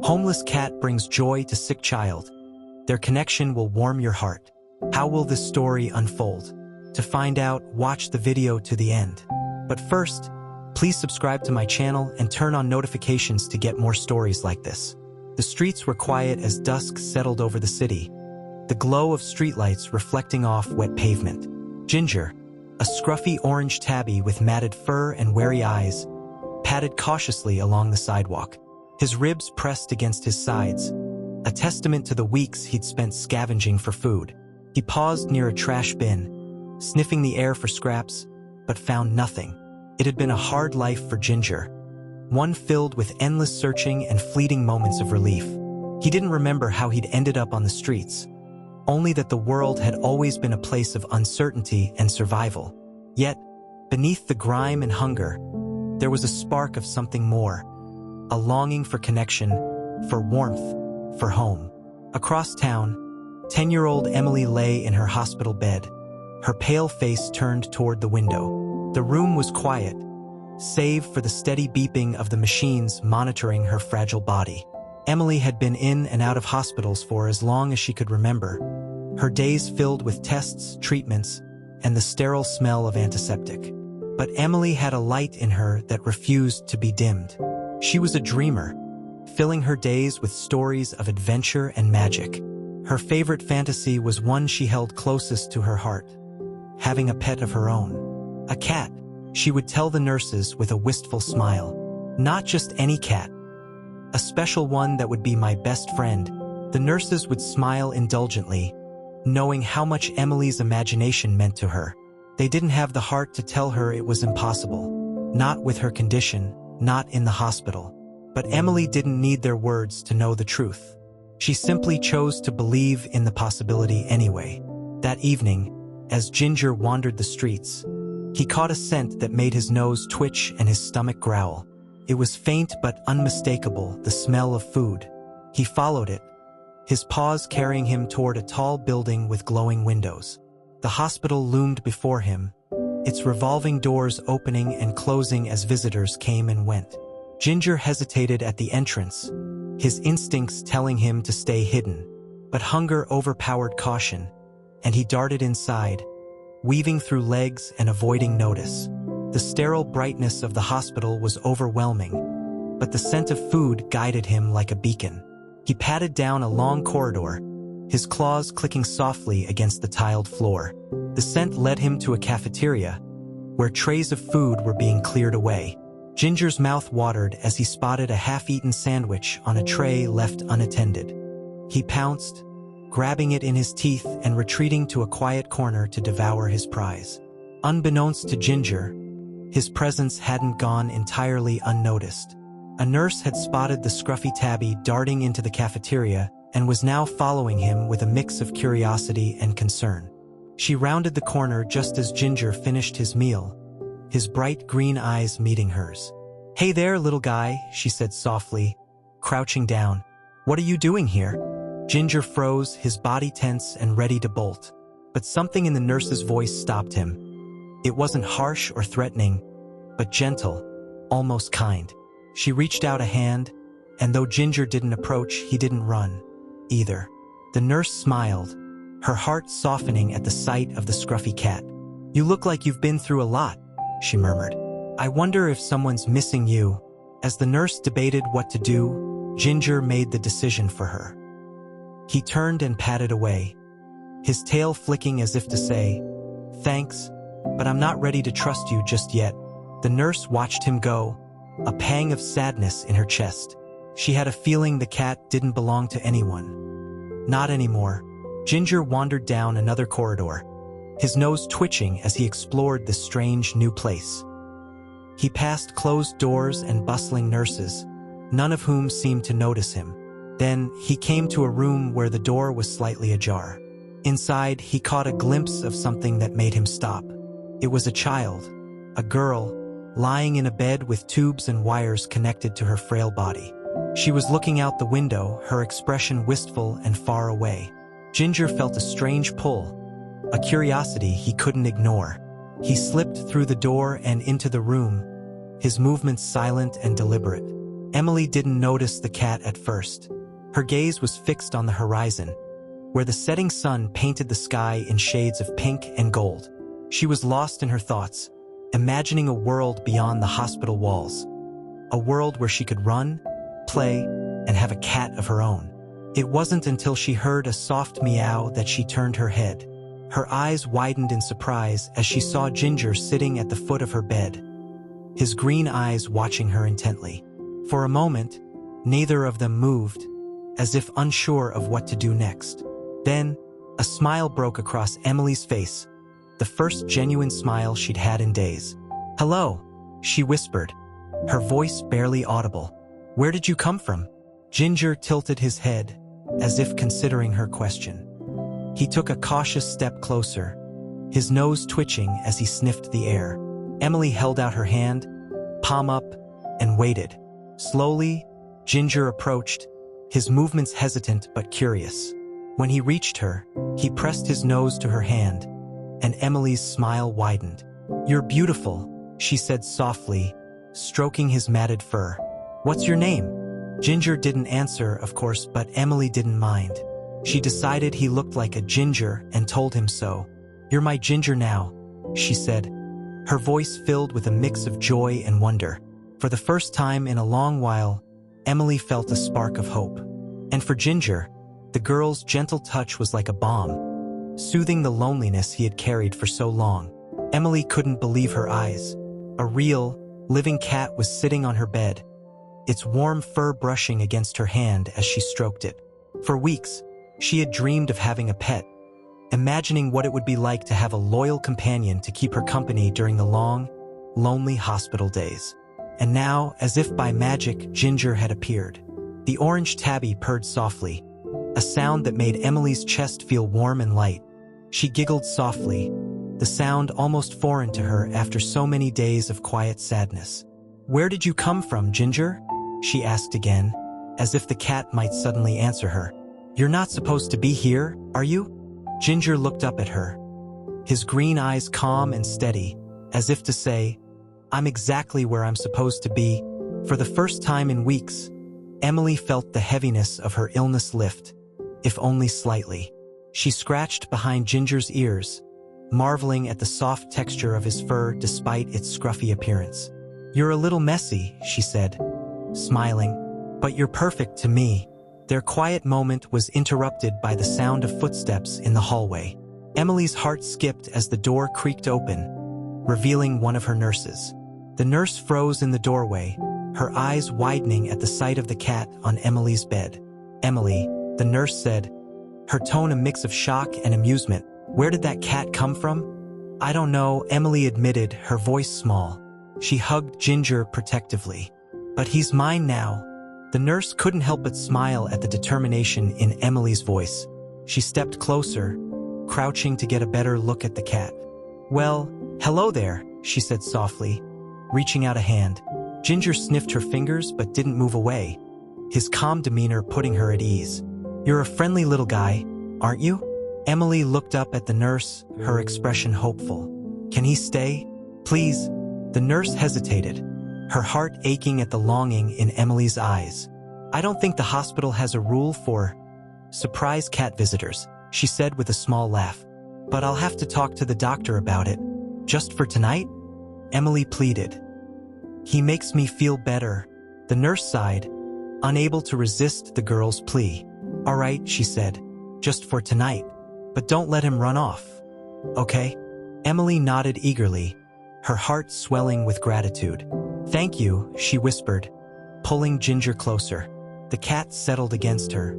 Homeless cat brings joy to sick child. Their connection will warm your heart. How will this story unfold? To find out, watch the video to the end. But first, please subscribe to my channel and turn on notifications to get more stories like this. The streets were quiet as dusk settled over the city, the glow of streetlights reflecting off wet pavement. Ginger, a scruffy orange tabby with matted fur and wary eyes, padded cautiously along the sidewalk. His ribs pressed against his sides, a testament to the weeks he'd spent scavenging for food. He paused near a trash bin, sniffing the air for scraps, but found nothing. It had been a hard life for Ginger, one filled with endless searching and fleeting moments of relief. He didn't remember how he'd ended up on the streets, only that the world had always been a place of uncertainty and survival. Yet, beneath the grime and hunger, there was a spark of something more, a longing for connection, for warmth, for home. Across town, 10-year-old Emily lay in her hospital bed, her pale face turned toward the window. The room was quiet, save for the steady beeping of the machines monitoring her fragile body. Emily had been in and out of hospitals for as long as she could remember, her days filled with tests, treatments, and the sterile smell of antiseptic. But Emily had a light in her that refused to be dimmed. She was a dreamer, filling her days with stories of adventure and magic. Her favorite fantasy was one she held closest to her heart, having a pet of her own. A cat, she would tell the nurses with a wistful smile. Not just any cat, a special one that would be my best friend. The nurses would smile indulgently, knowing how much Emily's imagination meant to her. They didn't have the heart to tell her it was impossible. Not with her condition, not in the hospital. But Emily didn't need their words to know the truth. She simply chose to believe in the possibility anyway. That evening, as Ginger wandered the streets, he caught a scent that made his nose twitch and his stomach growl. It was faint but unmistakable, the smell of food. He followed it, his paws carrying him toward a tall building with glowing windows. The hospital loomed before him, its revolving doors opening and closing as visitors came and went. Ginger hesitated at the entrance, his instincts telling him to stay hidden. But hunger overpowered caution, and he darted inside, weaving through legs and avoiding notice. The sterile brightness of the hospital was overwhelming, but the scent of food guided him like a beacon. He padded down a long corridor, his claws clicking softly against the tiled floor. The scent led him to a cafeteria, where trays of food were being cleared away. Ginger's mouth watered as he spotted a half-eaten sandwich on a tray left unattended. He pounced, grabbing it in his teeth and retreating to a quiet corner to devour his prize. Unbeknownst to Ginger, his presence hadn't gone entirely unnoticed. A nurse had spotted the scruffy tabby darting into the cafeteria and was now following him with a mix of curiosity and concern. She rounded the corner just as Ginger finished his meal, his bright green eyes meeting hers. "Hey there, little guy," she said softly, crouching down. "What are you doing here?" Ginger froze, his body tense and ready to bolt. But something in the nurse's voice stopped him. It wasn't harsh or threatening, but gentle, almost kind. She reached out a hand, and though Ginger didn't approach, he didn't run, either. The nurse smiled, her heart softening at the sight of the scruffy cat. "You look like you've been through a lot," she murmured. "I wonder if someone's missing you." As the nurse debated what to do, Ginger made the decision for her. He turned and padded away, his tail flicking as if to say, "Thanks, but I'm not ready to trust you just yet." The nurse watched him go, a pang of sadness in her chest. She had a feeling the cat didn't belong to anyone. Not anymore. Ginger wandered down another corridor, his nose twitching as he explored this strange new place. He passed closed doors and bustling nurses, none of whom seemed to notice him. Then he came to a room where the door was slightly ajar. Inside, he caught a glimpse of something that made him stop. It was a child, a girl, lying in a bed with tubes and wires connected to her frail body. She was looking out the window, her expression wistful and far away. Ginger felt a strange pull, a curiosity he couldn't ignore. He slipped through the door and into the room, his movements silent and deliberate. Emily didn't notice the cat at first. Her gaze was fixed on the horizon, where the setting sun painted the sky in shades of pink and gold. She was lost in her thoughts, imagining a world beyond the hospital walls. A world where she could run, play, and have a cat of her own. It wasn't until she heard a soft meow that she turned her head. Her eyes widened in surprise as she saw Ginger sitting at the foot of her bed, his green eyes watching her intently. For a moment, neither of them moved, as if unsure of what to do next. Then, a smile broke across Emily's face, the first genuine smile she'd had in days. "Hello," she whispered, her voice barely audible. "Where did you come from?" Ginger tilted his head, as if considering her question. He took a cautious step closer, his nose twitching as he sniffed the air. Emily held out her hand, palm up, and waited. Slowly, Ginger approached, his movements hesitant but curious. When he reached her, he pressed his nose to her hand, and Emily's smile widened. "You're beautiful," she said softly, stroking his matted fur. "What's your name?" Ginger didn't answer, of course, but Emily didn't mind. She decided he looked like a ginger and told him so. "You're my Ginger now," she said, her voice filled with a mix of joy and wonder. For the first time in a long while, Emily felt a spark of hope. And for Ginger, the girl's gentle touch was like a balm, soothing the loneliness he had carried for so long. Emily couldn't believe her eyes. A real, living cat was sitting on her bed, its warm fur brushing against her hand as she stroked it. For weeks, she had dreamed of having a pet, imagining what it would be like to have a loyal companion to keep her company during the long, lonely hospital days. And now, as if by magic, Ginger had appeared. The orange tabby purred softly, a sound that made Emily's chest feel warm and light. She giggled softly, the sound almost foreign to her after so many days of quiet sadness. "Where did you come from, Ginger?" she asked again, as if the cat might suddenly answer her. "You're not supposed to be here, are you?" Ginger looked up at her, his green eyes calm and steady, as if to say, "I'm exactly where I'm supposed to be." For the first time in weeks, Emily felt the heaviness of her illness lift, if only slightly. She scratched behind Ginger's ears, marveling at the soft texture of his fur despite its scruffy appearance. "You're a little messy," she said, smiling, "but you're perfect to me." Their quiet moment was interrupted by the sound of footsteps in the hallway. Emily's heart skipped as the door creaked open, revealing one of her nurses. The nurse froze in the doorway, her eyes widening at the sight of the cat on Emily's bed. "Emily," the nurse said, her tone a mix of shock and amusement. "Where did that cat come from?" "I don't know," Emily admitted, her voice small. She hugged Ginger protectively. "But he's mine now." The nurse couldn't help but smile at the determination in Emily's voice. She stepped closer, crouching to get a better look at the cat. "Well, hello there," she said softly, reaching out a hand. Ginger sniffed her fingers but didn't move away, his calm demeanor putting her at ease. "You're a friendly little guy, aren't you?" Emily looked up at the nurse, her expression hopeful. "Can he stay? Please?" The nurse hesitated, her heart aching at the longing in Emily's eyes. "I don't think the hospital has a rule for surprise cat visitors," she said with a small laugh. "But I'll have to talk to the doctor about it. Just for tonight?" Emily pleaded. "He makes me feel better." The nurse sighed, unable to resist the girl's plea. "All right," she said, "just for tonight. But don't let him run off. Okay?" Emily nodded eagerly, her heart swelling with gratitude. "Thank you," she whispered, pulling Ginger closer. The cat settled against her,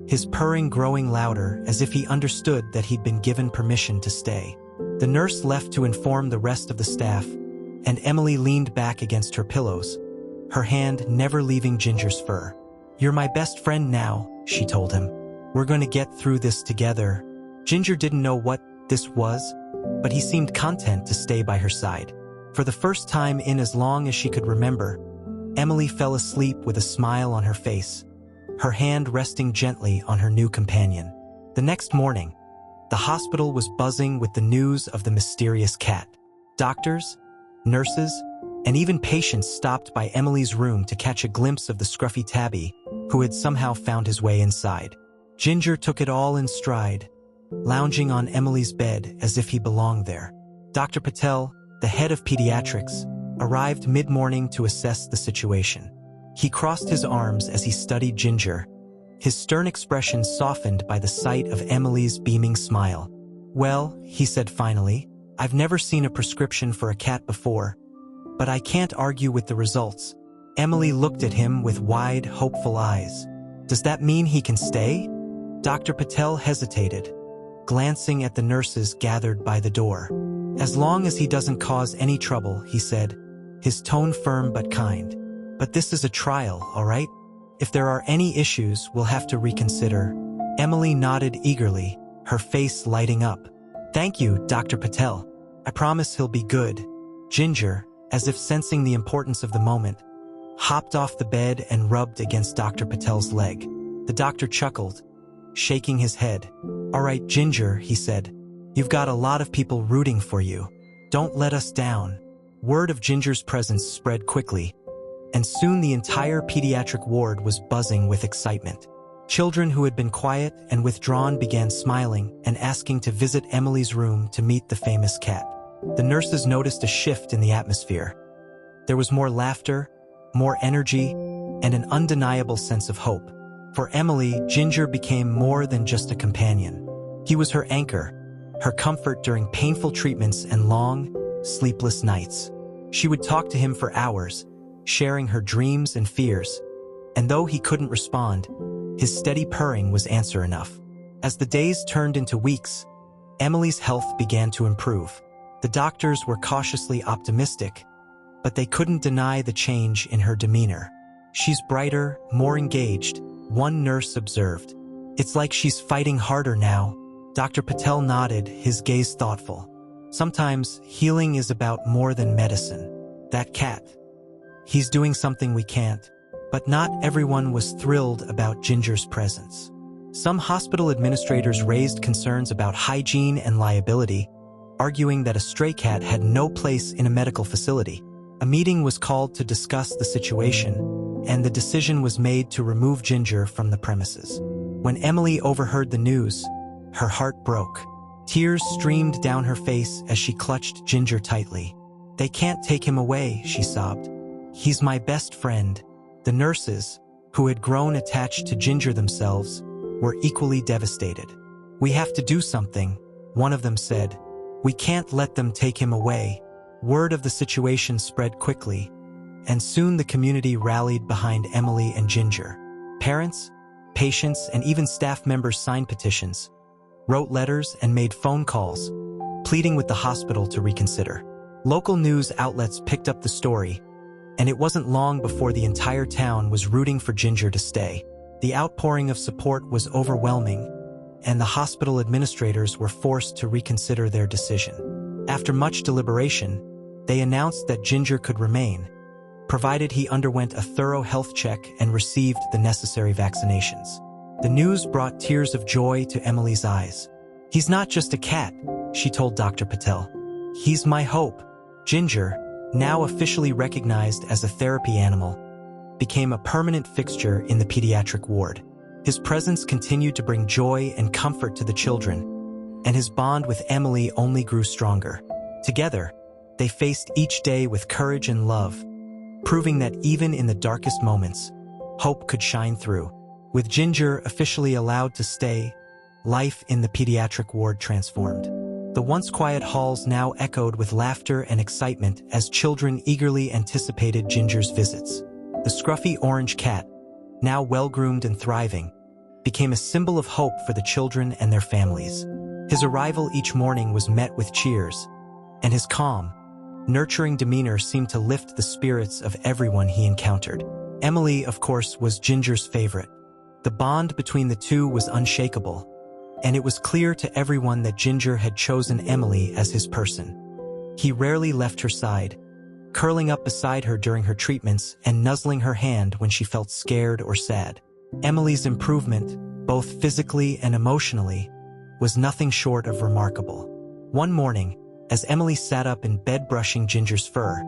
his purring growing louder as if he understood that he'd been given permission to stay. The nurse left to inform the rest of the staff, and Emily leaned back against her pillows, her hand never leaving Ginger's fur. "You're my best friend now," she told him. "We're going to get through this together." Ginger didn't know what this was, but he seemed content to stay by her side. For the first time in as long as she could remember, Emily fell asleep with a smile on her face, her hand resting gently on her new companion. The next morning, the hospital was buzzing with the news of the mysterious cat. Doctors, nurses, and even patients stopped by Emily's room to catch a glimpse of the scruffy tabby, who had somehow found his way inside. Ginger took it all in stride, lounging on Emily's bed as if he belonged there. Dr. Patel, the head of pediatrics, arrived mid-morning to assess the situation. He crossed his arms as he studied Ginger, his stern expression softened by the sight of Emily's beaming smile. "Well," he said finally, "I've never seen a prescription for a cat before, but I can't argue with the results." Emily looked at him with wide, hopeful eyes. "Does that mean he can stay?" Dr. Patel hesitated, glancing at the nurses gathered by the door. "As long as he doesn't cause any trouble," he said, his tone firm but kind. "But this is a trial, all right? If there are any issues, we'll have to reconsider." Emily nodded eagerly, her face lighting up. "Thank you, Dr. Patel. I promise he'll be good." Ginger, as if sensing the importance of the moment, hopped off the bed and rubbed against Dr. Patel's leg. The doctor chuckled, shaking his head. "All right, Ginger," he said. "You've got a lot of people rooting for you. Don't let us down." Word of Ginger's presence spread quickly, and soon the entire pediatric ward was buzzing with excitement. Children who had been quiet and withdrawn began smiling and asking to visit Emily's room to meet the famous cat. The nurses noticed a shift in the atmosphere. There was more laughter, more energy, and an undeniable sense of hope. For Emily, Ginger became more than just a companion. He was her anchor, her comfort during painful treatments and long, sleepless nights. She would talk to him for hours, sharing her dreams and fears, and though he couldn't respond, his steady purring was answer enough. As the days turned into weeks, Emily's health began to improve. The doctors were cautiously optimistic, but they couldn't deny the change in her demeanor. "She's brighter, more engaged," one nurse observed. "It's like she's fighting harder now." Dr. Patel nodded, his gaze thoughtful. "Sometimes healing is about more than medicine. That cat, he's doing something we can't." But not everyone was thrilled about Ginger's presence. Some hospital administrators raised concerns about hygiene and liability, arguing that a stray cat had no place in a medical facility. A meeting was called to discuss the situation, and the decision was made to remove Ginger from the premises. When Emily overheard the news, her heart broke. Tears streamed down her face as she clutched Ginger tightly. "They can't take him away," she sobbed. "He's my best friend." The nurses, who had grown attached to Ginger themselves, were equally devastated. "We have to do something," one of them said. "We can't let them take him away." Word of the situation spread quickly, and soon the community rallied behind Emily and Ginger. Parents, patients, and even staff members signed petitions, wrote letters, and made phone calls, pleading with the hospital to reconsider. Local news outlets picked up the story, and it wasn't long before the entire town was rooting for Ginger to stay. The outpouring of support was overwhelming, and the hospital administrators were forced to reconsider their decision. After much deliberation, they announced that Ginger could remain, provided he underwent a thorough health check and received the necessary vaccinations. The news brought tears of joy to Emily's eyes. "He's not just a cat," she told Dr. Patel. "He's my hope." Ginger, now officially recognized as a therapy animal, became a permanent fixture in the pediatric ward. His presence continued to bring joy and comfort to the children, and his bond with Emily only grew stronger. Together, they faced each day with courage and love, proving that even in the darkest moments, hope could shine through. With Ginger officially allowed to stay, life in the pediatric ward transformed. The once quiet halls now echoed with laughter and excitement as children eagerly anticipated Ginger's visits. The scruffy orange cat, now well-groomed and thriving, became a symbol of hope for the children and their families. His arrival each morning was met with cheers, and his calm, nurturing demeanor seemed to lift the spirits of everyone he encountered. Emily, of course, was Ginger's favorite. The bond between the two was unshakable, and it was clear to everyone that Ginger had chosen Emily as his person. He rarely left her side, curling up beside her during her treatments and nuzzling her hand when she felt scared or sad. Emily's improvement, both physically and emotionally, was nothing short of remarkable. One morning, as Emily sat up in bed brushing Ginger's fur,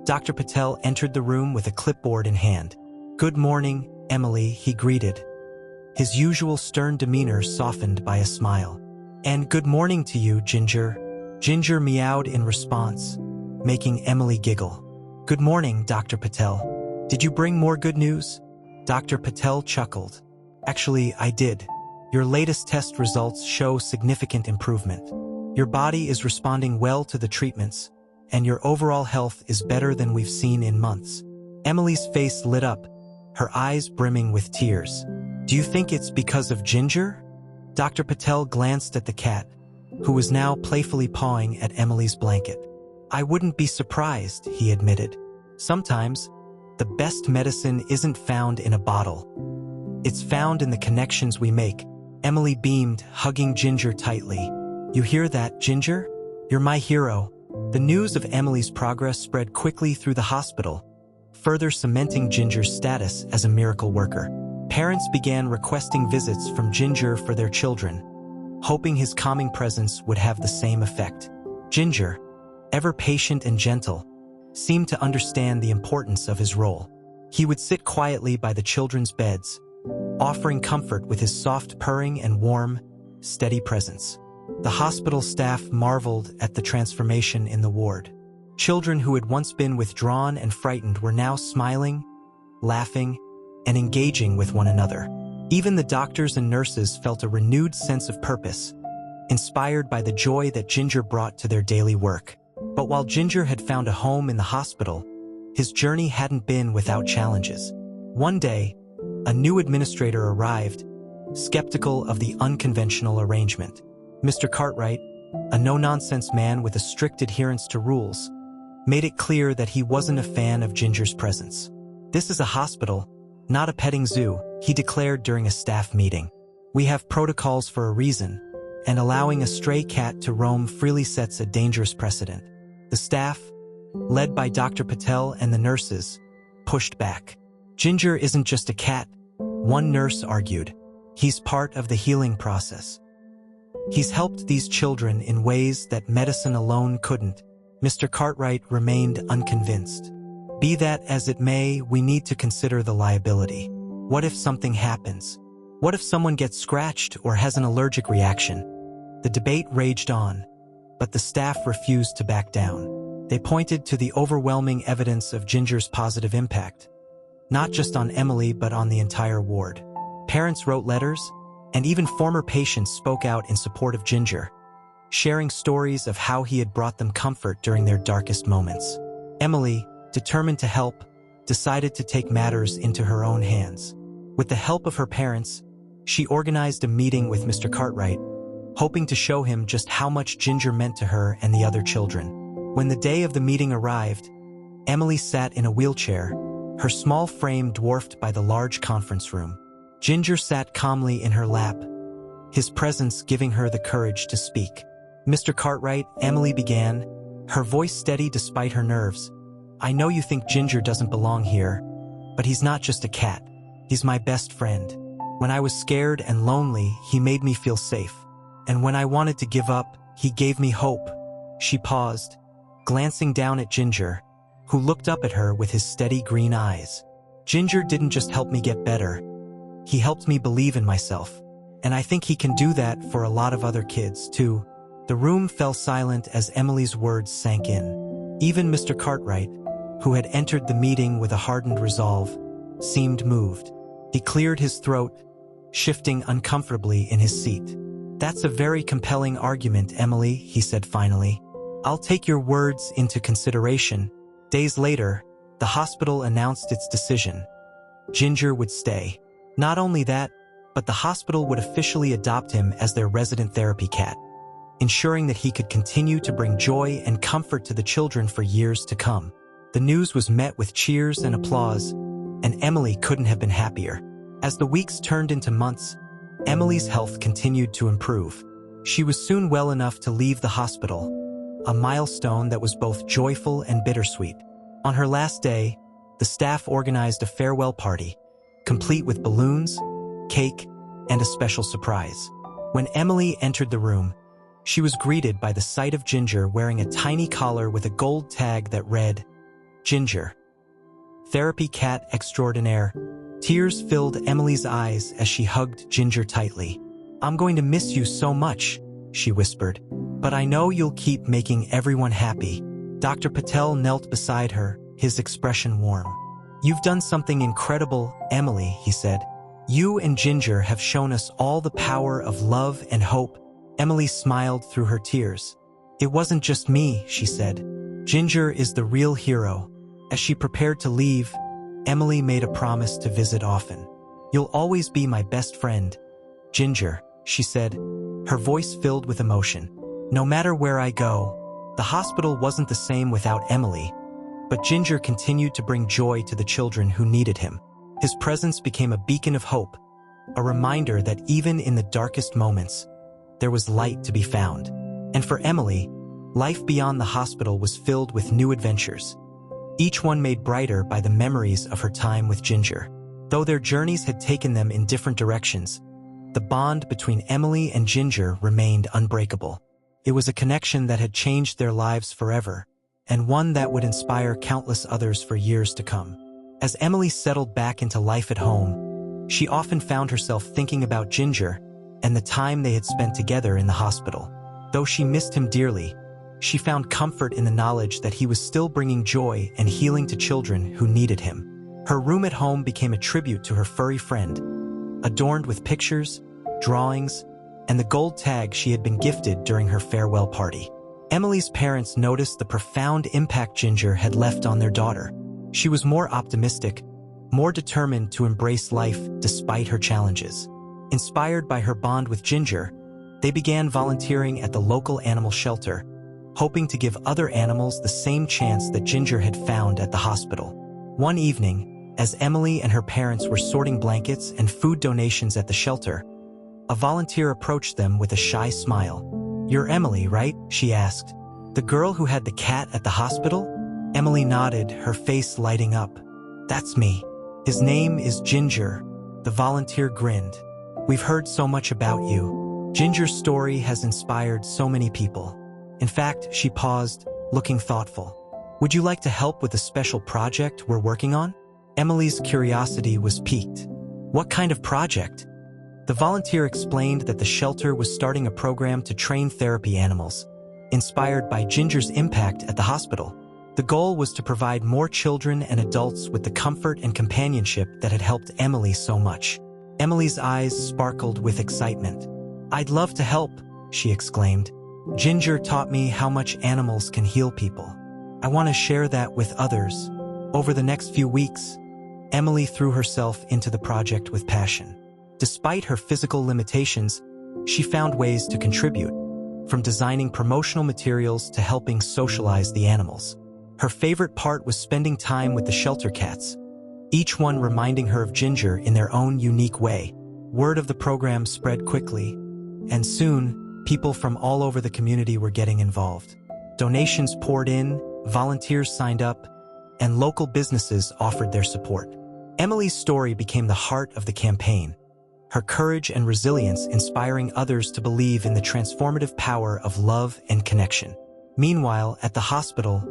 Dr. Patel entered the room with a clipboard in hand. "Good morning, Emily," he greeted, his usual stern demeanor softened by a smile. "And good morning to you, Ginger." Ginger meowed in response, making Emily giggle. "Good morning, Dr. Patel. Did you bring more good news?" Dr. Patel chuckled. "Actually, I did. Your latest test results show significant improvement. Your body is responding well to the treatments, and your overall health is better than we've seen in months." Emily's face lit up, her eyes brimming with tears. "Do you think it's because of Ginger?" Dr. Patel glanced at the cat, who was now playfully pawing at Emily's blanket. "I wouldn't be surprised," he admitted. "Sometimes, the best medicine isn't found in a bottle. It's found in the connections we make." Emily beamed, hugging Ginger tightly. "You hear that, Ginger? You're my hero." The news of Emily's progress spread quickly through the hospital, further cementing Ginger's status as a miracle worker. Parents began requesting visits from Ginger for their children, hoping his calming presence would have the same effect. Ginger, ever patient and gentle, seemed to understand the importance of his role. He would sit quietly by the children's beds, offering comfort with his soft purring and warm, steady presence. The hospital staff marveled at the transformation in the ward. Children who had once been withdrawn and frightened were now smiling, laughing, and engaging with one another. Even the doctors and nurses felt a renewed sense of purpose, inspired by the joy that Ginger brought to their daily work. But while Ginger had found a home in the hospital, his journey hadn't been without challenges. One day, a new administrator arrived, skeptical of the unconventional arrangement. Mr. Cartwright, a no-nonsense man with a strict adherence to rules, made it clear that he wasn't a fan of Ginger's presence. "This is a hospital, not a petting zoo," he declared during a staff meeting. "We have protocols for a reason, and allowing a stray cat to roam freely sets a dangerous precedent." The staff, led by Dr. Patel and the nurses, pushed back. "Ginger isn't just a cat," one nurse argued. "He's part of the healing process. He's helped these children in ways that medicine alone couldn't." Mr. Cartwright remained unconvinced. "Be that as it may, we need to consider the liability. What if something happens? What if someone gets scratched or has an allergic reaction?" The debate raged on, but the staff refused to back down. They pointed to the overwhelming evidence of Ginger's positive impact, not just on Emily but on the entire ward. Parents wrote letters, and even former patients spoke out in support of Ginger, sharing stories of how he had brought them comfort during their darkest moments. Emily, determined to help, decided to take matters into her own hands. With the help of her parents, she organized a meeting with Mr. Cartwright, hoping to show him just how much Ginger meant to her and the other children. When the day of the meeting arrived, Emily sat in a wheelchair, her small frame dwarfed by the large conference room. Ginger sat calmly in her lap, his presence giving her the courage to speak. "Mr. Cartwright," Emily began, her voice steady despite her nerves, "I know you think Ginger doesn't belong here, but he's not just a cat. He's my best friend. When I was scared and lonely, he made me feel safe. And when I wanted to give up, he gave me hope." She paused, glancing down at Ginger, who looked up at her with his steady green eyes. "Ginger didn't just help me get better. He helped me believe in myself. And I think he can do that for a lot of other kids, too." The room fell silent as Emily's words sank in. Even Mr. Cartwright, who had entered the meeting with a hardened resolve, seemed moved. He cleared his throat, shifting uncomfortably in his seat. "That's a very compelling argument, Emily," he said finally. "I'll take your words into consideration." Days later, the hospital announced its decision. Ginger would stay. Not only that, but the hospital would officially adopt him as their resident therapy cat, ensuring that he could continue to bring joy and comfort to the children for years to come. The news was met with cheers and applause, and Emily couldn't have been happier. As the weeks turned into months, Emily's health continued to improve. She was soon well enough to leave the hospital, a milestone that was both joyful and bittersweet. On her last day, the staff organized a farewell party, complete with balloons, cake, and a special surprise. When Emily entered the room, she was greeted by the sight of Ginger wearing a tiny collar with a gold tag that read, Ginger. Therapy cat extraordinaire. Tears filled Emily's eyes as she hugged Ginger tightly. "I'm going to miss you so much," she whispered. "But I know you'll keep making everyone happy." Dr. Patel knelt beside her, his expression warm. "You've done something incredible, Emily," he said. "You and Ginger have shown us all the power of love and hope." Emily smiled through her tears. "It wasn't just me," she said. "Ginger is the real hero." As she prepared to leave, Emily made a promise to visit often. "You'll always be my best friend, Ginger," she said, her voice filled with emotion. "No matter where I go." The hospital wasn't the same without Emily, but Ginger continued to bring joy to the children who needed him. His presence became a beacon of hope, a reminder that even in the darkest moments, there was light to be found. And for Emily, life beyond the hospital was filled with new adventures, each one made brighter by the memories of her time with Ginger. Though their journeys had taken them in different directions, the bond between Emily and Ginger remained unbreakable. It was a connection that had changed their lives forever, and one that would inspire countless others for years to come. As Emily settled back into life at home, she often found herself thinking about Ginger and the time they had spent together in the hospital. Though she missed him dearly, she found comfort in the knowledge that he was still bringing joy and healing to children who needed him. Her room at home became a tribute to her furry friend, adorned with pictures, drawings, and the gold tag she had been gifted during her farewell party. Emily's parents noticed the profound impact Ginger had left on their daughter. She was more optimistic, more determined to embrace life despite her challenges. Inspired by her bond with Ginger, they began volunteering at the local animal shelter, hoping to give other animals the same chance that Ginger had found at the hospital. One evening, as Emily and her parents were sorting blankets and food donations at the shelter, a volunteer approached them with a shy smile. "You're Emily, right?" she asked. "The girl who had the cat at the hospital?" Emily nodded, her face lighting up. "That's me. His name is Ginger." The volunteer grinned. "We've heard so much about you. Ginger's story has inspired so many people." In fact, she paused, looking thoughtful. "Would you like to help with a special project we're working on?" Emily's curiosity was piqued. "What kind of project?" The volunteer explained that the shelter was starting a program to train therapy animals, inspired by Ginger's impact at the hospital. The goal was to provide more children and adults with the comfort and companionship that had helped Emily so much. Emily's eyes sparkled with excitement. "I'd love to help," she exclaimed. "Ginger taught me how much animals can heal people. I want to share that with others." Over the next few weeks, Emily threw herself into the project with passion. Despite her physical limitations, she found ways to contribute, from designing promotional materials to helping socialize the animals. Her favorite part was spending time with the shelter cats, each one reminding her of Ginger in their own unique way. Word of the program spread quickly, and soon, people from all over the community were getting involved. Donations poured in, volunteers signed up, and local businesses offered their support. Emily's story became the heart of the campaign, her courage and resilience inspiring others to believe in the transformative power of love and connection. Meanwhile, at the hospital,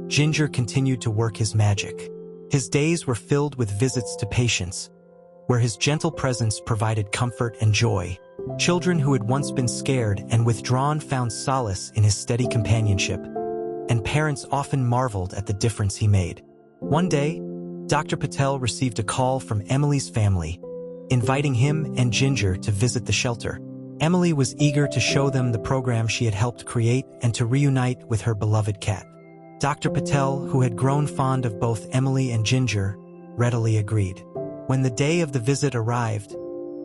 Ginger continued to work his magic. His days were filled with visits to patients, where his gentle presence provided comfort and joy. Children who had once been scared and withdrawn found solace in his steady companionship, and parents often marveled at the difference he made. One day, Dr. Patel received a call from Emily's family, inviting him and Ginger to visit the shelter. Emily was eager to show them the program she had helped create and to reunite with her beloved cat. Dr. Patel, who had grown fond of both Emily and Ginger, readily agreed. When the day of the visit arrived,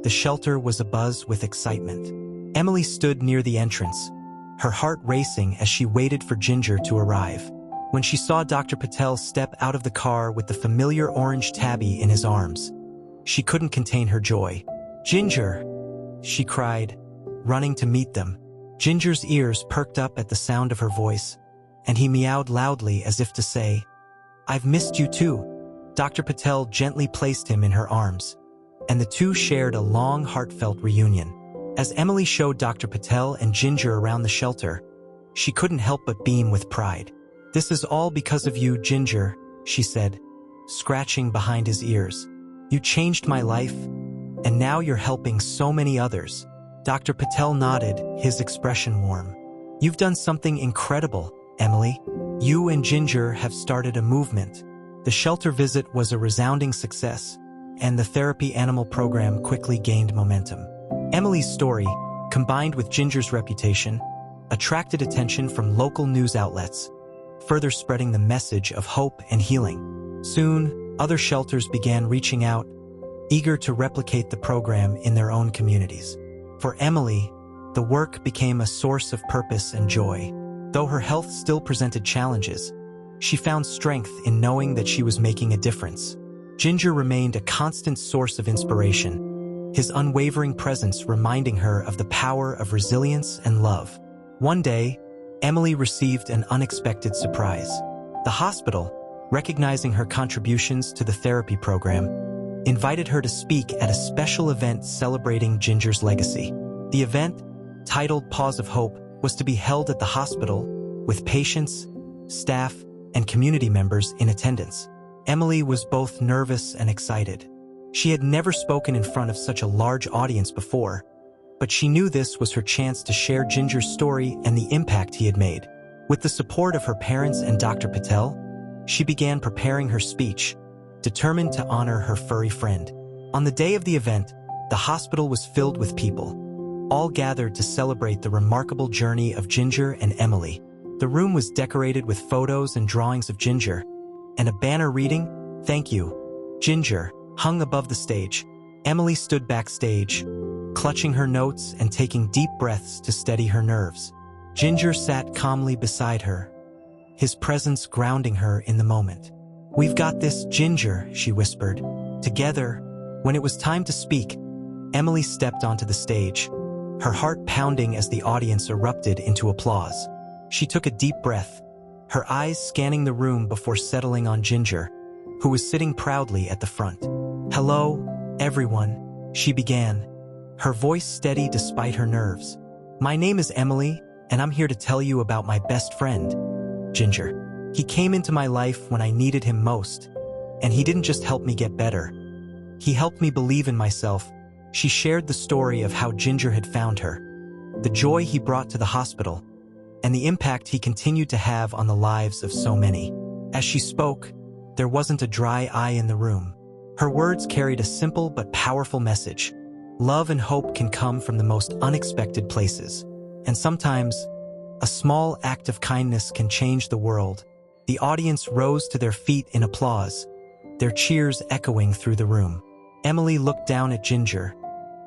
the shelter was abuzz with excitement. Emily stood near the entrance, her heart racing as she waited for Ginger to arrive. When she saw Dr. Patel step out of the car with the familiar orange tabby in his arms, she couldn't contain her joy. "Ginger!" she cried, running to meet them. Ginger's ears perked up at the sound of her voice, and he meowed loudly as if to say, "I've missed you too." Dr. Patel gently placed him in her arms, and the two shared a long, heartfelt reunion. As Emily showed Dr. Patel and Ginger around the shelter, she couldn't help but beam with pride. "This is all because of you, Ginger," she said, scratching behind his ears. "You changed my life, and now you're helping so many others." Dr. Patel nodded, his expression warm. "You've done something incredible, Emily. You and Ginger have started a movement." The shelter visit was a resounding success, and the therapy animal program quickly gained momentum. Emily's story, combined with Ginger's reputation, attracted attention from local news outlets, further spreading the message of hope and healing. Soon, other shelters began reaching out, eager to replicate the program in their own communities. For Emily, the work became a source of purpose and joy. Though her health still presented challenges, she found strength in knowing that she was making a difference. Ginger remained a constant source of inspiration, his unwavering presence reminding her of the power of resilience and love. One day, Emily received an unexpected surprise. The hospital, recognizing her contributions to the therapy program, invited her to speak at a special event celebrating Ginger's legacy. The event, titled Paws of Hope, was to be held at the hospital, with patients, staff, and community members in attendance. Emily was both nervous and excited. She had never spoken in front of such a large audience before, but she knew this was her chance to share Ginger's story and the impact he had made. With the support of her parents and Dr. Patel, she began preparing her speech, determined to honor her furry friend. On the day of the event, the hospital was filled with people, all gathered to celebrate the remarkable journey of Ginger and Emily. The room was decorated with photos and drawings of Ginger, and a banner reading, "Thank you, Ginger," hung above the stage. Emily stood backstage, clutching her notes and taking deep breaths to steady her nerves. Ginger sat calmly beside her, his presence grounding her in the moment. "We've got this, Ginger," she whispered. Together, when it was time to speak, Emily stepped onto the stage, her heart pounding as the audience erupted into applause. She took a deep breath, her eyes scanning the room before settling on Ginger, who was sitting proudly at the front. "Hello, everyone," she began, her voice steady despite her nerves. "My name is Emily, and I'm here to tell you about my best friend, Ginger. He came into my life when I needed him most, and he didn't just help me get better. He helped me believe in myself." She shared the story of how Ginger had found her, the joy he brought to the hospital, and the impact he continued to have on the lives of so many. As she spoke, there wasn't a dry eye in the room. Her words carried a simple but powerful message. Love and hope can come from the most unexpected places, and sometimes, a small act of kindness can change the world. The audience rose to their feet in applause, their cheers echoing through the room. Emily looked down at Ginger,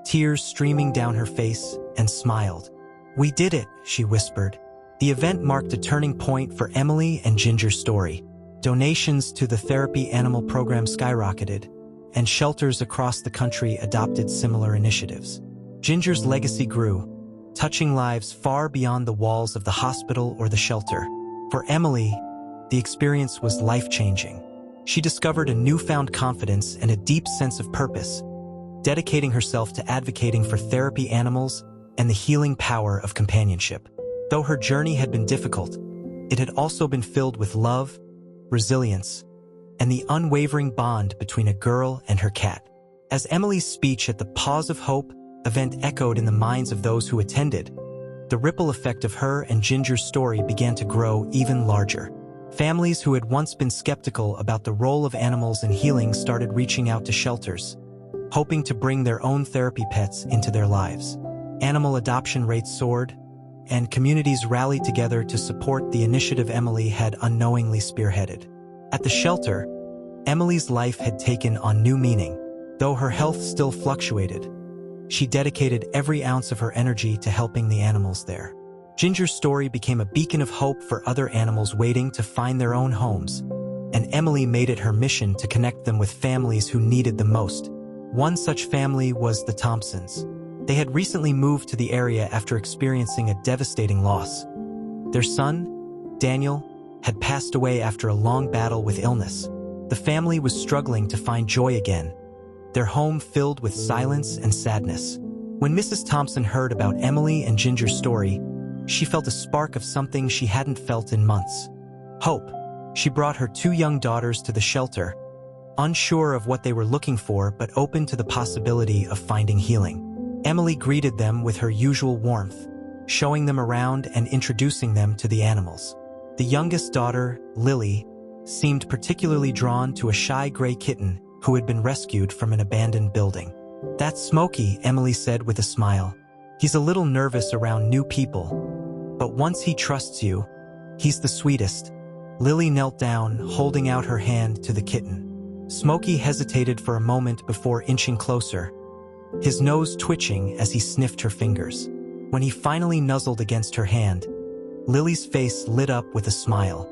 tears streaming down her face, and smiled. "We did it," she whispered. The event marked a turning point for Emily and Ginger's story. Donations to the therapy animal program skyrocketed, and shelters across the country adopted similar initiatives. Ginger's legacy grew, touching lives far beyond the walls of the hospital or the shelter. For Emily, the experience was life-changing. She discovered a newfound confidence and a deep sense of purpose, dedicating herself to advocating for therapy animals and the healing power of companionship. Though her journey had been difficult, it had also been filled with love, resilience, and the unwavering bond between a girl and her cat. As Emily's speech at the Paws of Hope event echoed in the minds of those who attended, the ripple effect of her and Ginger's story began to grow even larger. Families who had once been skeptical about the role of animals in healing started reaching out to shelters, hoping to bring their own therapy pets into their lives. Animal adoption rates soared, and communities rallied together to support the initiative Emily had unknowingly spearheaded. At the shelter, Emily's life had taken on new meaning. Though her health still fluctuated, she dedicated every ounce of her energy to helping the animals there. Ginger's story became a beacon of hope for other animals waiting to find their own homes, and Emily made it her mission to connect them with families who needed them most. One such family was the Thompsons. They had recently moved to the area after experiencing a devastating loss. Their son, Daniel, had passed away after a long battle with illness. The family was struggling to find joy again, their home filled with silence and sadness. When Mrs. Thompson heard about Emily and Ginger's story, she felt a spark of something she hadn't felt in months. Hope. She brought her 2 young daughters to the shelter, unsure of what they were looking for but open to the possibility of finding healing. Emily greeted them with her usual warmth, showing them around and introducing them to the animals. The youngest daughter, Lily, seemed particularly drawn to a shy gray kitten who had been rescued from an abandoned building. "That's Smokey," Emily said with a smile. "He's a little nervous around new people, but once he trusts you, he's the sweetest." Lily knelt down, holding out her hand to the kitten. Smokey hesitated for a moment before inching closer, his nose twitching as he sniffed her fingers. When he finally nuzzled against her hand, Lily's face lit up with a smile.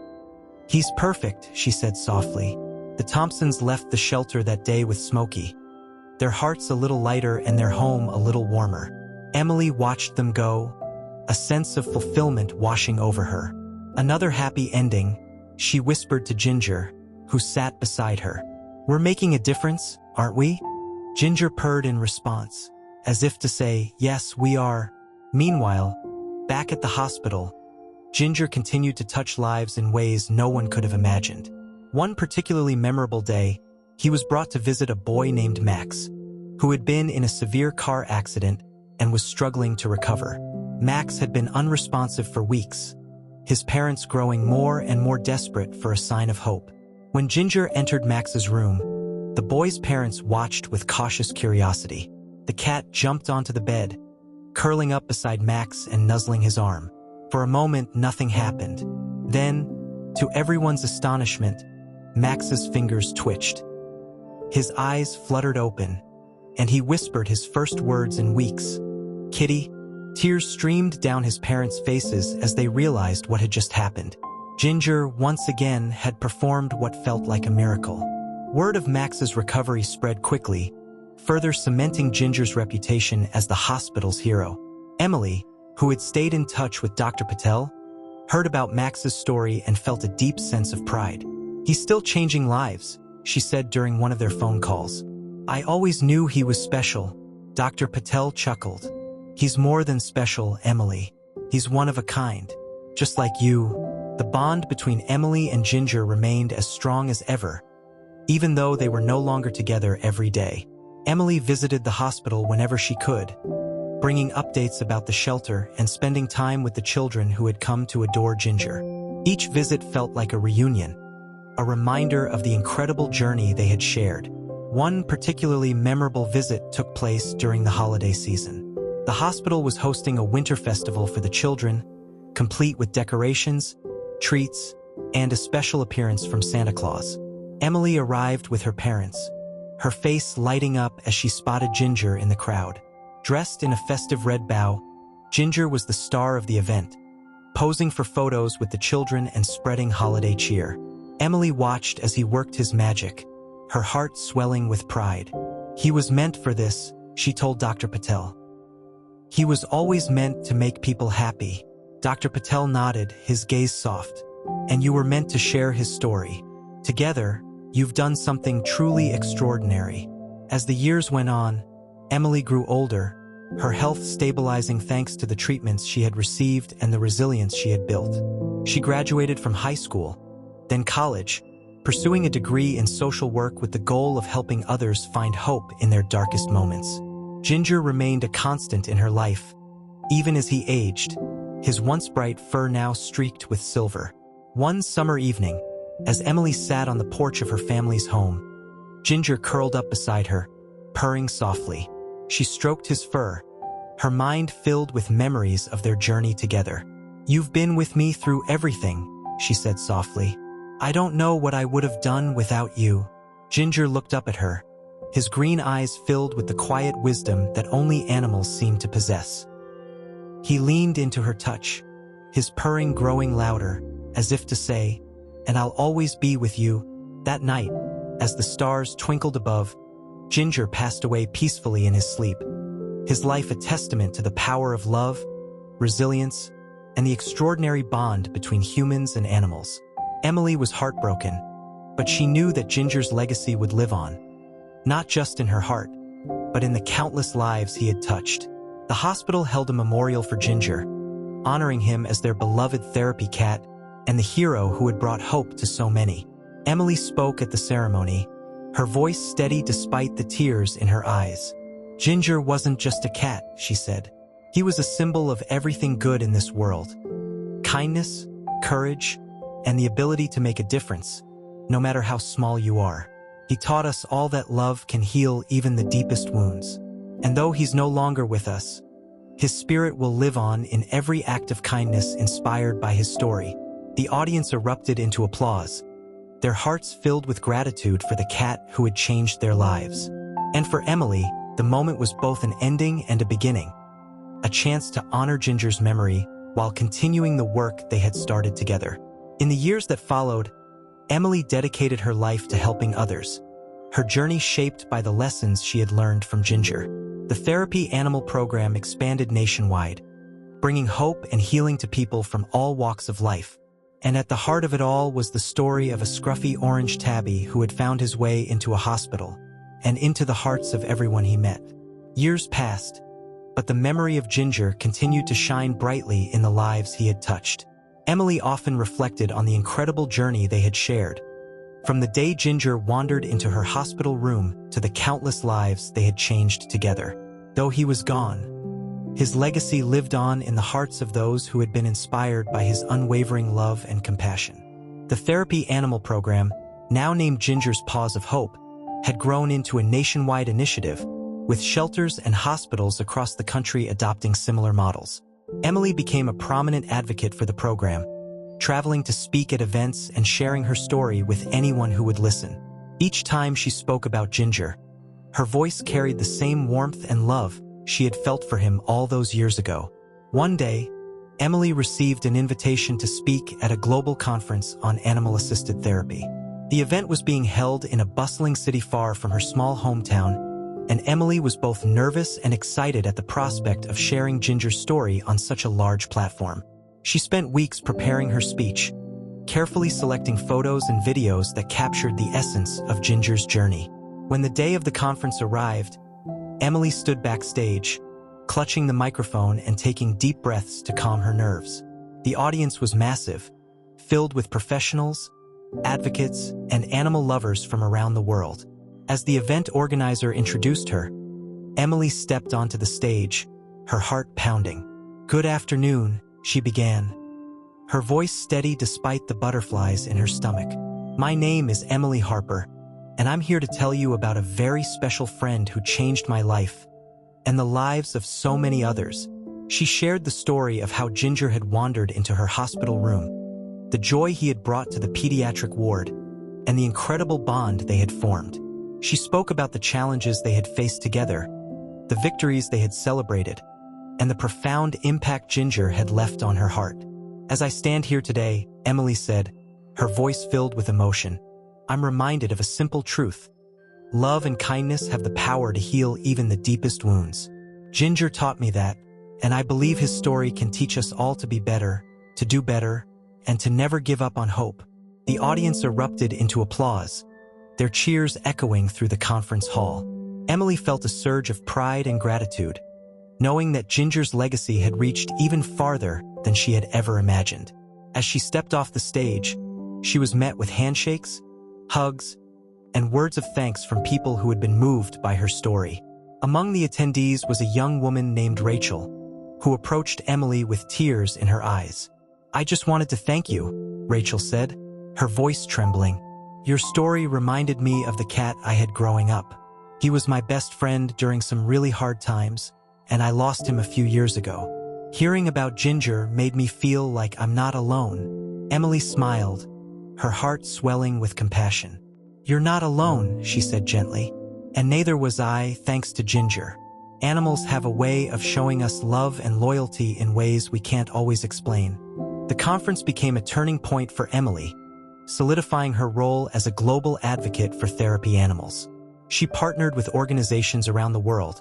"He's perfect," she said softly. The Thompsons left the shelter that day with Smokey, their hearts a little lighter and their home a little warmer. Emily watched them go, a sense of fulfillment washing over her. "Another happy ending," she whispered to Ginger, who sat beside her. "We're making a difference, aren't we?" Ginger purred in response, as if to say, "Yes, we are." Meanwhile, back at the hospital, Ginger continued to touch lives in ways no one could have imagined. One particularly memorable day, he was brought to visit a boy named Max, who had been in a severe car accident and was struggling to recover. Max had been unresponsive for weeks, his parents growing more and more desperate for a sign of hope. When Ginger entered Max's room, the boy's parents watched with cautious curiosity. The cat jumped onto the bed, curling up beside Max and nuzzling his arm. For a moment, nothing happened. Then, to everyone's astonishment, Max's fingers twitched. His eyes fluttered open, and he whispered his first words in weeks. "Kitty." Tears streamed down his parents' faces as they realized what had just happened. Ginger, once again, had performed what felt like a miracle. Word of Max's recovery spread quickly, further cementing Ginger's reputation as the hospital's hero. Emily, who had stayed in touch with Dr. Patel, heard about Max's story and felt a deep sense of pride. "He's still changing lives," she said during one of their phone calls. "I always knew he was special." Dr. Patel chuckled. "He's more than special, Emily. He's one of a kind, just like you." The bond between Emily and Ginger remained as strong as ever, even though they were no longer together every day. Emily visited the hospital whenever she could, bringing updates about the shelter and spending time with the children who had come to adore Ginger. Each visit felt like a reunion, a reminder of the incredible journey they had shared. One particularly memorable visit took place during the holiday season. The hospital was hosting a winter festival for the children, complete with decorations, treats, and a special appearance from Santa Claus. Emily arrived with her parents, her face lighting up as she spotted Ginger in the crowd. Dressed in a festive red bow, Ginger was the star of the event, posing for photos with the children and spreading holiday cheer. Emily watched as he worked his magic, her heart swelling with pride. "He was meant for this," she told Dr. Patel. "He was always meant to make people happy." Dr. Patel nodded, his gaze soft. "And you were meant to share his story. Together, you've done something truly extraordinary." As the years went on, Emily grew older, her health stabilizing thanks to the treatments she had received and the resilience she had built. She graduated from high school, then college, pursuing a degree in social work with the goal of helping others find hope in their darkest moments. Ginger remained a constant in her life, even as he aged, his once bright fur now streaked with silver. One summer evening, as Emily sat on the porch of her family's home, Ginger curled up beside her, purring softly. She stroked his fur, her mind filled with memories of their journey together. "You've been with me through everything," she said softly. "I don't know what I would have done without you." Ginger looked up at her, his green eyes filled with the quiet wisdom that only animals seem to possess. He leaned into her touch, his purring growing louder, as if to say, "And I'll always be with you." That night, as the stars twinkled above, Ginger passed away peacefully in his sleep, his life a testament to the power of love, resilience, and the extraordinary bond between humans and animals. Emily was heartbroken, but she knew that Ginger's legacy would live on, not just in her heart, but in the countless lives he had touched. The hospital held a memorial for Ginger, honoring him as their beloved therapy cat and the hero who had brought hope to so many. Emily spoke at the ceremony, her voice steady despite the tears in her eyes. Ginger wasn't just a cat, she said. He was a symbol of everything good in this world. Kindness, courage, and the ability to make a difference, no matter how small you are. He taught us all that love can heal even the deepest wounds. And though he's no longer with us, his spirit will live on in every act of kindness inspired by his story. The audience erupted into applause, their hearts filled with gratitude for the cat who had changed their lives. And for Emily, the moment was both an ending and a beginning, a chance to honor Ginger's memory while continuing the work they had started together. In the years that followed, Emily dedicated her life to helping others, her journey shaped by the lessons she had learned from Ginger. The Therapy Animal program expanded nationwide, bringing hope and healing to people from all walks of life. And at the heart of it all was the story of a scruffy orange tabby who had found his way into a hospital and into the hearts of everyone he met. Years passed, but the memory of Ginger continued to shine brightly in the lives he had touched. Emily often reflected on the incredible journey they had shared, from the day Ginger wandered into her hospital room to the countless lives they had changed together. Though he was gone, his legacy lived on in the hearts of those who had been inspired by his unwavering love and compassion. The Therapy Animal program, now named Ginger's Paws of Hope, had grown into a nationwide initiative, with shelters and hospitals across the country adopting similar models. Emily became a prominent advocate for the program, traveling to speak at events and sharing her story with anyone who would listen. Each time she spoke about Ginger, her voice carried the same warmth and love she had felt for him all those years ago. One day, Emily received an invitation to speak at a global conference on animal-assisted therapy. The event was being held in a bustling city far from her small hometown, and Emily was both nervous and excited at the prospect of sharing Ginger's story on such a large platform. She spent weeks preparing her speech, carefully selecting photos and videos that captured the essence of Ginger's journey. When the day of the conference arrived, Emily stood backstage, clutching the microphone and taking deep breaths to calm her nerves. The audience was massive, filled with professionals, advocates, and animal lovers from around the world. As the event organizer introduced her, Emily stepped onto the stage, her heart pounding. "Good afternoon," she began, her voice steady despite the butterflies in her stomach. "My name is Emily Harper, and I'm here to tell you about a very special friend who changed my life and the lives of so many others." She shared the story of how Ginger had wandered into her hospital room, the joy he had brought to the pediatric ward, and the incredible bond they had formed. She spoke about the challenges they had faced together, the victories they had celebrated, and the profound impact Ginger had left on her heart. "As I stand here today," Emily said, her voice filled with emotion, "I'm reminded of a simple truth. Love and kindness have the power to heal even the deepest wounds. Ginger taught me that, and I believe his story can teach us all to be better, to do better, and to never give up on hope." The audience erupted into applause, their cheers echoing through the conference hall. Emily felt a surge of pride and gratitude, knowing that Ginger's legacy had reached even farther than she had ever imagined. As she stepped off the stage, she was met with handshakes, hugs, and words of thanks from people who had been moved by her story. Among the attendees was a young woman named Rachel, who approached Emily with tears in her eyes. "I just wanted to thank you," Rachel said, her voice trembling. "Your story reminded me of the cat I had growing up. He was my best friend during some really hard times, and I lost him a few years ago. Hearing about Ginger made me feel like I'm not alone." Emily smiled, her heart swelling with compassion. "You're not alone," she said gently, "and neither was I, thanks to Ginger. Animals have a way of showing us love and loyalty in ways we can't always explain." The conference became a turning point for Emily, solidifying her role as a global advocate for therapy animals. She partnered with organizations around the world,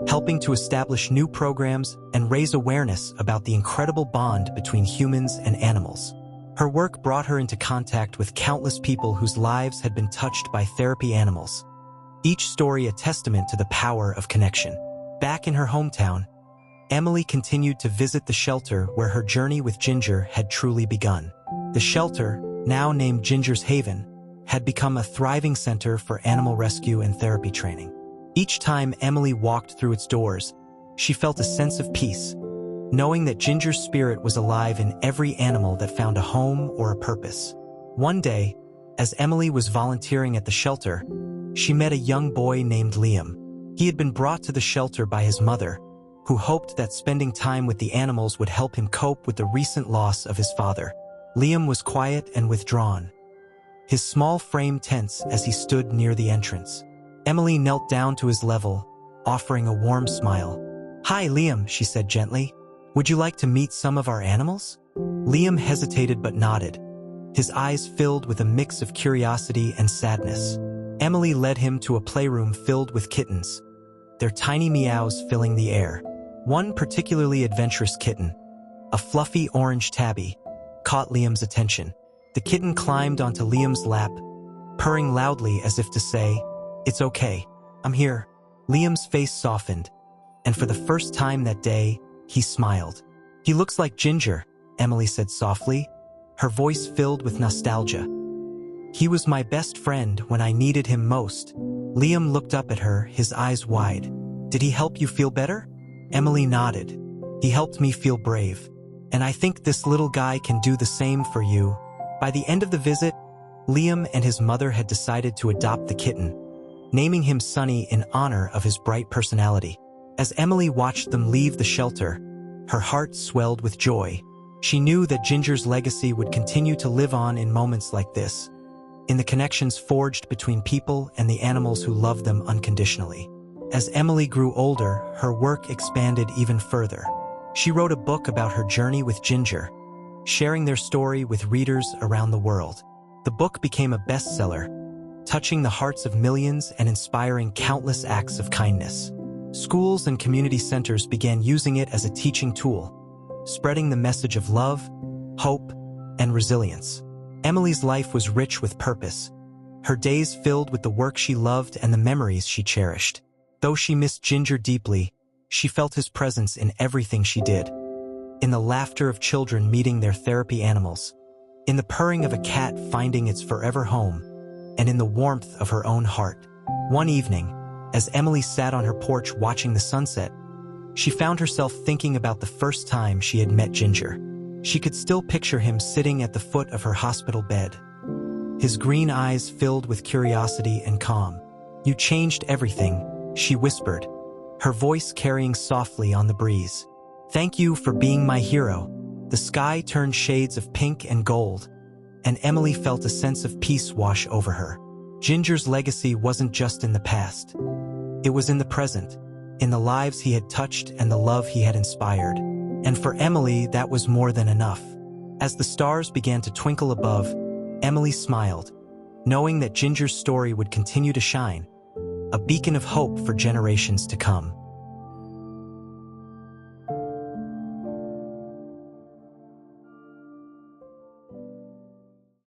helping to establish new programs and raise awareness about the incredible bond between humans and animals. Her work brought her into contact with countless people whose lives had been touched by therapy animals, each story a testament to the power of connection. Back in her hometown, Emily continued to visit the shelter where her journey with Ginger had truly begun. The The shelter, now named Ginger's Haven, had become a thriving center for animal rescue and therapy training. Each time Emily walked through its doors, she felt a sense of peace, knowing that Ginger's spirit was alive in every animal that found a home or a purpose. One day, as Emily was volunteering at the shelter, she met a young boy named Liam. He had been brought to the shelter by his mother, who hoped that spending time with the animals would help him cope with the recent loss of his father. Liam was quiet and withdrawn, his small frame tense as he stood near the entrance. Emily knelt down to his level, offering a warm smile. "Hi, Liam," she said gently. "Would you like to meet some of our animals?" Liam hesitated but nodded, his eyes filled with a mix of curiosity and sadness. Emily led him to a playroom filled with kittens, their tiny meows filling the air. One particularly adventurous kitten, a fluffy orange tabby, caught Liam's attention. The kitten climbed onto Liam's lap, purring loudly as if to say, "It's okay, I'm here." Liam's face softened, and for the first time that day, he smiled. "He looks like Ginger," Emily said softly, her voice filled with nostalgia. "He was my best friend when I needed him most." Liam looked up at her, his eyes wide. "Did he help you feel better?" Emily nodded. "He helped me feel brave. And I think this little guy can do the same for you." By the end of the visit, Liam and his mother had decided to adopt the kitten, naming him Sunny in honor of his bright personality. As Emily watched them leave the shelter, her heart swelled with joy. She knew that Ginger's legacy would continue to live on in moments like this, in the connections forged between people and the animals who loved them unconditionally. As Emily grew older, her work expanded even further. She wrote a book about her journey with Ginger, sharing their story with readers around the world. The book became a bestseller, touching the hearts of millions and inspiring countless acts of kindness. Schools and community centers began using it as a teaching tool, spreading the message of love, hope, and resilience. Emily's life was rich with purpose, her days filled with the work she loved and the memories she cherished. Though she missed Ginger deeply, she felt his presence in everything she did. In the laughter of children meeting their therapy animals, in the purring of a cat finding its forever home, and in the warmth of her own heart. One evening, as Emily sat on her porch watching the sunset, she found herself thinking about the first time she had met Ginger. She could still picture him sitting at the foot of her hospital bed, his green eyes filled with curiosity and calm. "You changed everything," she whispered, her voice carrying softly on the breeze. "Thank you for being my hero." The sky turned shades of pink and gold, and Emily felt a sense of peace wash over her. Ginger's legacy wasn't just in the past. It was in the present, in the lives he had touched and the love he had inspired. And for Emily, that was more than enough. As the stars began to twinkle above, Emily smiled, knowing that Ginger's story would continue to shine, a beacon of hope for generations to come.